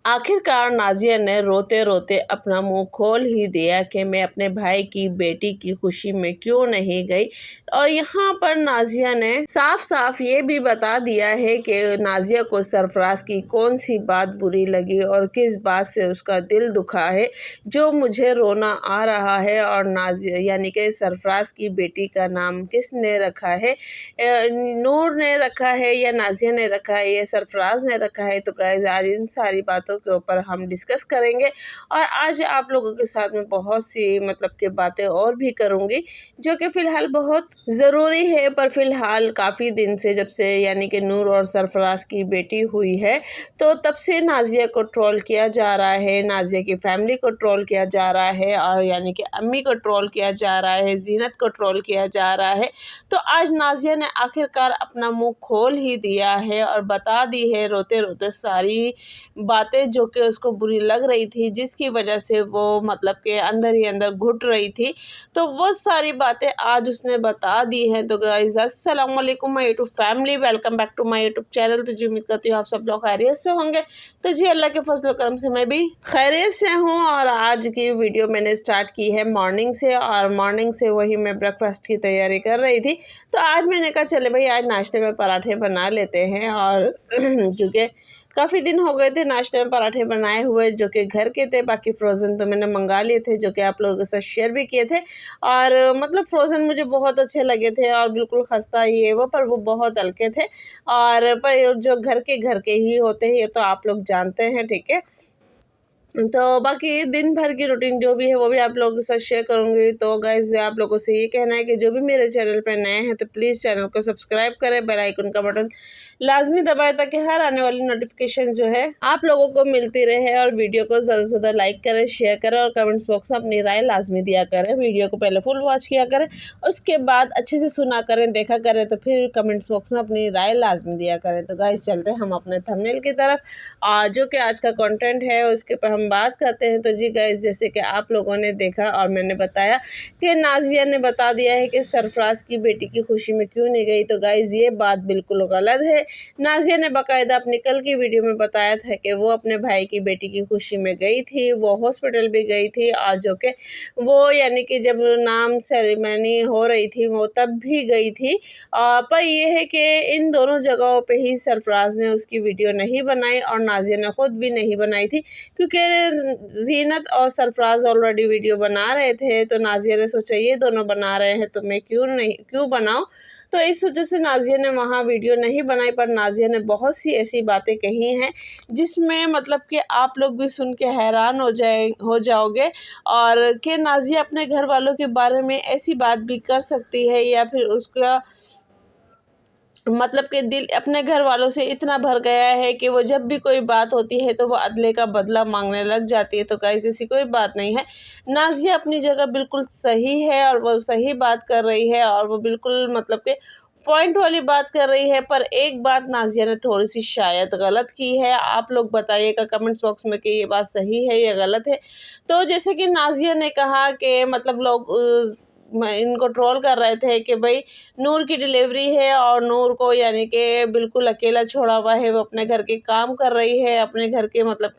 आखिरकार नाज़िया ने रोते रोते अपना मुंह खोल ही दिया कि मैं अपने भाई की बेटी की खुशी में क्यों नहीं गई। और यहाँ पर नाज़िया ने साफ साफ ये भी बता दिया है कि नाज़िया को सरफराज की कौन सी बात बुरी लगी और किस बात से उसका दिल दुखा है जो मुझे रोना आ रहा है। और नाज़िया यानी कि सरफराज की बेटी का नाम किसने रखा है, नूर ने रखा है या नाज़िया ने रखा है या सरफराज ने रखा है। तो गाइस आज इन सारी बातों के ऊपर हम डिस्कस करेंगे और आज आप लोगों के साथ में बहुत सी मतलब के बातें और भी करूंगी जो कि फ़िलहाल बहुत ज़रूरी है। पर फ़िलहाल काफ़ी दिन से जब से यानी कि नूर और सरफराज की बेटी हुई है तो तब से नाज़िया को ट्रोल किया जा रहा है, नाज़िया की फैमिली को ट्रोल किया जा रहा है और यानी कि अम्मी को ट्रोल किया जा रहा है, जीनत को ट्रोल किया जा रहा है। तो आज नाज़िया ने आखिरकार अपना मुँह खोल ही दिया है और बता दी है रोते रोते सारी बातें जो कि उसको बुरी लग रही थी, जिसकी वजह से वो मतलब कि अंदर ही अंदर घुट रही थी। तो वो सारी बातें आज उसने बता दी हैं। तो गाइस अस्सलाम वालेकुम my YouTube family, welcome back to my YouTube channel. तो जी उम्मीद करती हूँ आप सब लोग खैरियत से होंगे। तो जी अल्लाह के फजल करम से मैं भी खैरियत से हूँ। और आज की वीडियो मैंने स्टार्ट की है मॉर्निंग से और मॉर्निंग से वही मैं ब्रेकफास्ट की तैयारी कर रही थी। तो आज मैंने कहा चले भाई आज नाश्ते में पराठे बना लेते हैं और क्योंकि काफ़ी दिन हो गए थे नाश्ते में पराठे बनाए हुए जो कि घर के थे, बाकी फ़्रोज़न तो मैंने मंगा लिए थे जो कि आप लोगों के साथ शेयर भी किए थे। और मतलब फ़्रोज़न मुझे बहुत अच्छे लगे थे और बिल्कुल खस्ता ये वो, पर वो बहुत हल्के थे और पर जो घर के ही होते हैं ये तो आप लोग जानते हैं, ठीक है। तो बाकी दिन भर की रूटीन जो भी है वो भी आप लोगों के साथ शेयर करूँगी। तो गाइस आप लोगों से ये कहना है कि जो भी मेरे चैनल पर नए हैं तो प्लीज़ चैनल को सब्सक्राइब करें, बेल आइकन का बटन लाजमी दबाएं ताकि हर आने वाली नोटिफिकेशन जो है आप लोगों को मिलती रहे। और वीडियो को ज़्यादा से ज़्यादा लाइक करें, शेयर करें और कमेंट्स बॉक्स में अपनी राय लाजमी दिया करें। वीडियो को पहले फुल वॉच किया करें, उसके बाद अच्छे से सुना करें, देखा करें, तो फिर कमेंट्स बॉक्स में अपनी राय लाजमी दिया करें। तो गाइस चलते हैं हम अपने थंबनेल की तरफ जो कि आज का कंटेंट है उसके ऊपर हम बात करते हैं। तो जी गाइस जैसे कि आप लोगों ने देखा और मैंने बताया कि नाज़िया ने बता दिया है कि सरफराज की बेटी की खुशी में क्यों नहीं गई। तो गाइस ये बात बिल्कुल गलत है। नाज़िया ने बाकायदा अपनी कल की वीडियो में बताया था कि वो अपने भाई की बेटी की खुशी में गई थी, वो हॉस्पिटल भी गई थी और जो कि वो यानी कि जब नाम सेरेमनी हो रही थी वो तब भी गई थी। पर यह है कि इन दोनों जगहों पे ही सरफराज ने उसकी वीडियो नहीं बनाई और नाज़िया ने ख़ुद भी नहीं बनाई थी क्योंकि जीनत और सरफराज ऑलरेडी वीडियो बना रहे थे। तो नाज़िया ने सोचा ये दोनों बना रहे हैं तो मैं क्यों बनाऊं। तो इस वजह से नाज़िया ने वहाँ वीडियो नहीं बनाई। पर नाज़िया ने बहुत सी ऐसी बातें कही हैं जिसमें मतलब कि आप लोग भी सुन के हैरान हो जाओगे और कि नाज़िया अपने घर वालों के बारे में ऐसी बात भी कर सकती है या फिर उसका मतलब कि दिल अपने घर वालों से इतना भर गया है कि वो जब भी कोई बात होती है तो वो अदले का बदला मांगने लग जाती है। तो गाइस ऐसी कोई बात नहीं है। नाज़िया अपनी जगह बिल्कुल सही है और वो सही बात कर रही है और वो बिल्कुल मतलब कि पॉइंट वाली बात कर रही है। पर एक बात नाज़िया ने थोड़ी सी शायद गलत की है। आप लोग बताइएगा कमेंट्स बॉक्स में कि ये बात सही है या गलत है। तो जैसे कि नाज़िया ने कहा कि मतलब लोग इनको ट्रोल कर रहे थे कि भाई नूर की डिलीवरी है और नूर को यानी कि बिल्कुल अकेला छोड़ा हुआ है, वो अपने घर के काम कर रही है, अपने घर के मतलब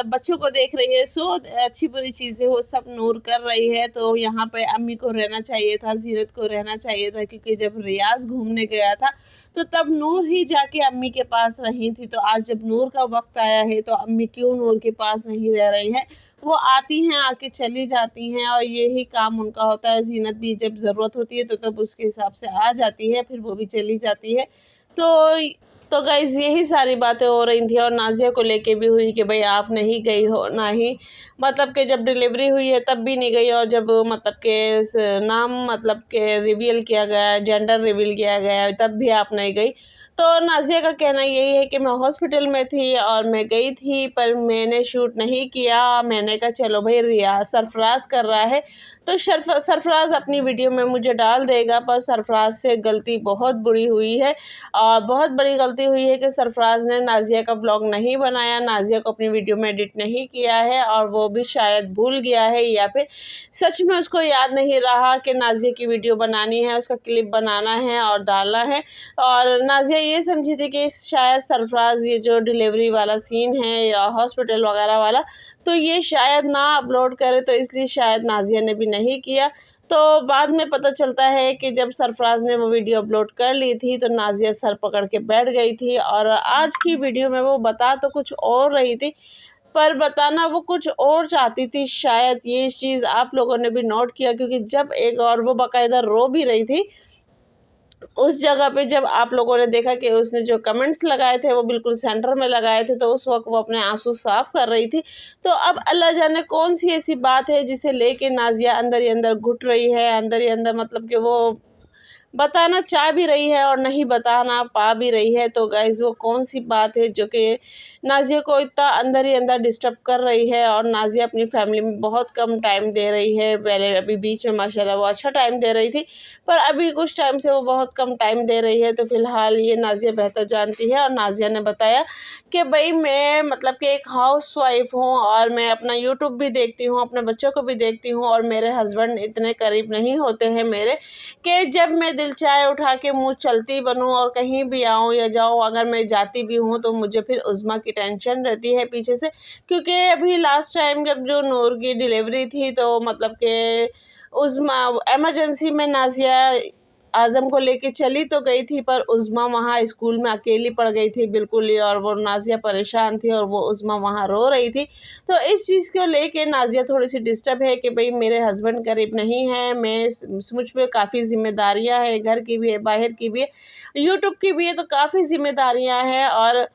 बच्चों को देख रही है। सो अच्छी बुरी चीज़ें वो सब नूर कर रही है। तो यहाँ पे अम्मी को रहना चाहिए था, जीरत को रहना चाहिए था क्योंकि जब रियाज घूमने गया था तो तब नूर ही जाके अम्मी के पास रही थी। तो आज जब नूर का वक्त आया है तो अम्मी क्यों नूर के पास नहीं रह रही हैं, वो आती हैं आके चली जाती हैं और यही काम उनका होता है। जीनत भी जब ज़रूरत होती है तो तब उसके हिसाब से आ जाती है, फिर वो भी चली जाती है। तो गाइज़ यही सारी बातें हो रही थी और नाज़िया को लेके भी हुई कि भाई आप नहीं गई हो, ना ही मतलब कि जब डिलीवरी हुई है तब भी नहीं गई और जब मतलब के नाम मतलब के रिवील किया गया, जेंडर रिवील किया गया तब भी आप नहीं गई। तो नाज़िया का कहना यही है कि मैं हॉस्पिटल में थी और मैं गई थी पर मैंने शूट नहीं किया। मैंने कहा चलो भाई रियाज सरफराज कर रहा है तो सरफराज अपनी वीडियो में मुझे डाल देगा। पर सरफराज से गलती बहुत बुरी हुई है और बहुत बड़ी गलती हुई है कि सरफराज ने नाज़िया का ब्लॉग नहीं बनाया, नाज़िया को अपनी वीडियो में एडिट नहीं किया है और वो भी शायद भूल गया है या फिर सच में उसको याद नहीं रहा कि नाज़िया की वीडियो बनानी है, उसका क्लिप बनाना है और डालना है। और नाज़िया ये समझी थी कि शायद सरफराज ये जो डिलीवरी वाला सीन है या हॉस्पिटल वगैरह वाला, तो ये शायद ना अपलोड करे, तो इसलिए शायद नाज़िया ने भी नहीं किया। तो बाद में पता चलता है कि जब सरफराज ने वो वीडियो अपलोड कर ली थी तो नाज़िया सर पकड़ के बैठ गई थी, और आज की वीडियो में वो बता तो कुछ और रही थी, पर बताना वो कुछ और चाहती थी। शायद ये चीज़ आप लोगों ने भी नोट किया, क्योंकि जब एक और वो बाकायदा रो भी रही थी उस जगह पे, जब आप लोगों ने देखा कि उसने जो कमेंट्स लगाए थे वो बिल्कुल सेंटर में लगाए थे, तो उस वक्त वो अपने आंसू साफ कर रही थी। तो अब अल्लाह जाने कौन सी ऐसी बात है जिसे लेके नाज़िया अंदर ही अंदर घुट रही है, अंदर ही अंदर मतलब कि वो बताना चाह भी रही है और नहीं बताना पा भी रही है। तो गाइज़ वो कौन सी बात है जो कि नाज़िया को इतना अंदर ही अंदर डिस्टर्ब कर रही है, और नाज़िया अपनी फैमिली में बहुत कम टाइम दे रही है। पहले अभी बीच में माशाल्लाह वो अच्छा टाइम दे रही थी, पर अभी कुछ टाइम से वो बहुत कम टाइम दे रही है। तो फ़िलहाल ये नाज़िया बेहतर जानती है, और नाज़िया ने बताया कि भाई मैं मतलब कि एक हाउसवाइफ हूँ, और मैं अपना यूट्यूब भी देखती हूँ, अपने बच्चों को भी देखती हूँ, और मेरे हस्बैंड इतने करीब नहीं होते हैं मेरे कि जब मैं दिल चाहे उठा के मुँह चलती बनूँ और कहीं भी आऊँ या जाऊँ। अगर मैं जाती भी हूँ तो मुझे फिर उज़्मा की टेंशन रहती है पीछे से, क्योंकि अभी लास्ट टाइम जब जो नूर की डिलीवरी थी तो मतलब कि उज़्मा एमरजेंसी में नाज़िया आज़म को लेके चली तो गई थी, पर उज़्मा वहाँ स्कूल में अकेली पड़ गई थी बिल्कुल ही, और वो नाज़िया परेशान थी और वो उज़्मा वहाँ रो रही थी। तो इस चीज़ को लेके नाज़िया थोड़ी सी डिस्टर्ब है कि भाई मेरे हस्बैंड करीब नहीं है, मुझ पे काफ़ी ज़िम्मेदारियाँ हैं, घर की भी है, बाहर की भी है, यूट्यूब की भी है, तो काफ़ी ज़िम्मेदारियाँ हैं। और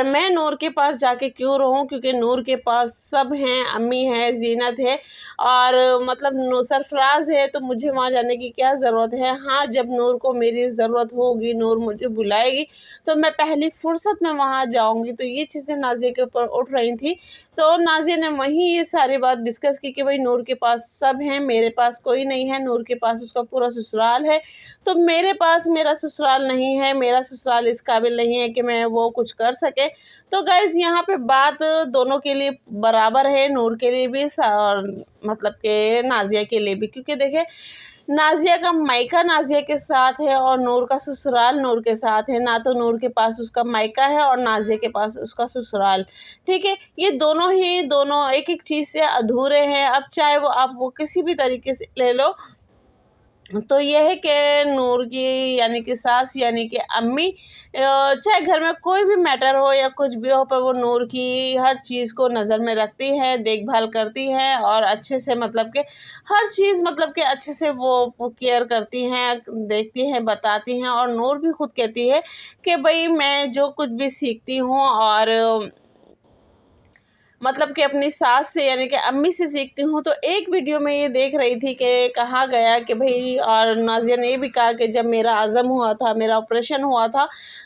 मैं नूर के पास जाके क्यों रहूं, क्योंकि नूर के पास सब हैं, अम्मी है, ज़ीनत है, और मतलब सरफराज है, तो मुझे वहाँ जाने की क्या ज़रूरत है। हाँ, जब नूर को मेरी ज़रूरत होगी, नूर मुझे बुलाएगी, तो मैं पहली फ़ुर्सत में वहाँ जाऊँगी। तो ये चीज़ें नाज़िया के ऊपर उठ रही थी, तो नाज़िया ने वहीं ये सारी बात डिस्कस की कि भाई नूर के पास सब हैं, मेरे पास कोई नहीं है, नूर के पास उसका पूरा ससुराल है, तो मेरे पास मेरा ससुराल नहीं है, मेरा ससुराल इस काबिल नहीं है कि मैं वो कुछ कर सके। तो गाइज़ यहाँ पे बात दोनों के लिए बराबर है, नूर के लिए भी और मतलब के नाज़िया के लिए भी, क्योंकि देखिए नाज़िया का मायका नाज़िया के साथ है और नूर का ससुराल नूर के साथ है। ना तो नूर के पास उसका मायका है और नाज़िया के पास उसका ससुराल, ठीक है। ये दोनों एक एक चीज़ से अधूरे हैं। अब चाहे वो आप वो किसी भी तरीके से ले लो, तो यह है कि नूर की यानी कि सास यानी कि अम्मी चाहे घर में कोई भी मैटर हो या कुछ भी हो, पर वो नूर की हर चीज़ को नज़र में रखती है, देखभाल करती है, और अच्छे से मतलब कि हर चीज़ मतलब कि अच्छे से वो केयर करती हैं, देखती हैं, बताती हैं। और नूर भी खुद कहती है कि भाई मैं जो कुछ भी सीखती हूँ और मतलब कि अपनी सास से यानी कि अम्मी से सीखती हूँ। तो एक वीडियो में ये देख रही थी कि कहा गया कि भाई, और नाज़िया ने ये भी कहा कि जब मेरा आज़म हुआ था, मेरा ऑपरेशन हुआ था,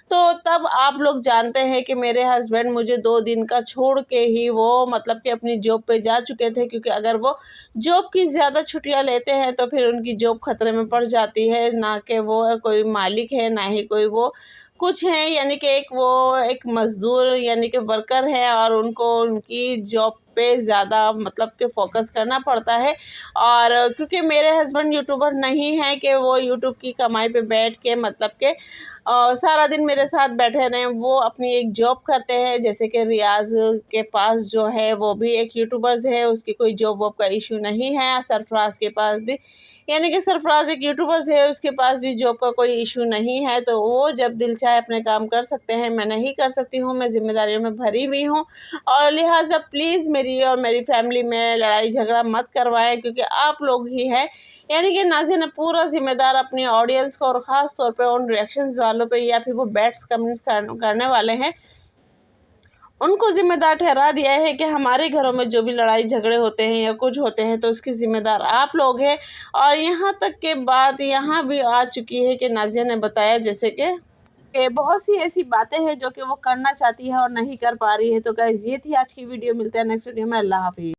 तो तब आप लोग जानते हैं कि मेरे हस्बैंड मुझे 2 दिन का छोड़ के ही वो मतलब कि अपनी जॉब पे जा चुके थे, क्योंकि अगर वो जॉब की ज़्यादा छुट्टियाँ लेते हैं तो फिर उनकी जॉब ख़तरे में पड़ जाती है। ना कि वो कोई मालिक है, ना ही कोई वो कुछ हैं, यानी कि एक मज़दूर यानी कि वर्कर है, और उनको उनकी जॉब पे ज़्यादा मतलब कि फ़ोकस करना पड़ता है। और क्योंकि मेरे हस्बैंड यूट्यूबर नहीं हैं कि वो यूट्यूब की कमाई पे बैठ के मतलब कि सारा दिन मेरे साथ बैठे रहें। वो अपनी एक जॉब करते हैं, जैसे कि रियाज़ के पास जो है वो भी एक यूट्यूबर्स है, उसकी कोई जॉब वॉब का इशू नहीं है। सरफराज के पास भी यानी कि सरफराज एक यूट्यूबर्स है, उसके पास भी जॉब का कोई इशू नहीं है। तो वो जब दिल चाहे अपने काम कर सकते हैं, मैं नहीं कर सकती हूँ, मैं ज़िम्मेदारियों में भरी हुई हूँ, और लिहाजा प्लीज़ मेरी और मेरी फैमिली में लड़ाई झगड़ा मत करवाएं, क्योंकि आप लोग ही हैं। यानी कि नाज़िया ने पूरा ज़िम्मेदार अपनी ऑडियंस को और ख़ास तौर पे उन रिएक्शंस वालों पे या फिर वो बैड्स कमेंट्स करने वाले हैं, उनको ज़िम्मेदार ठहरा दिया है कि हमारे घरों में जो भी लड़ाई झगड़े होते हैं या कुछ होते हैं तो उसकी ज़िम्मेदार आप लोग हैं। और यहाँ तक के बात यहाँ भी आ चुकी है कि नाज़िया ने बताया जैसे कि बहुत सी ऐसी बातें हैं जो कि वो करना चाहती है और नहीं कर पा रही है। तो गाइस ये थी आज की वीडियो, मिलते हैं नेक्स्ट वीडियो में। अल्लाह हाफ़िज़।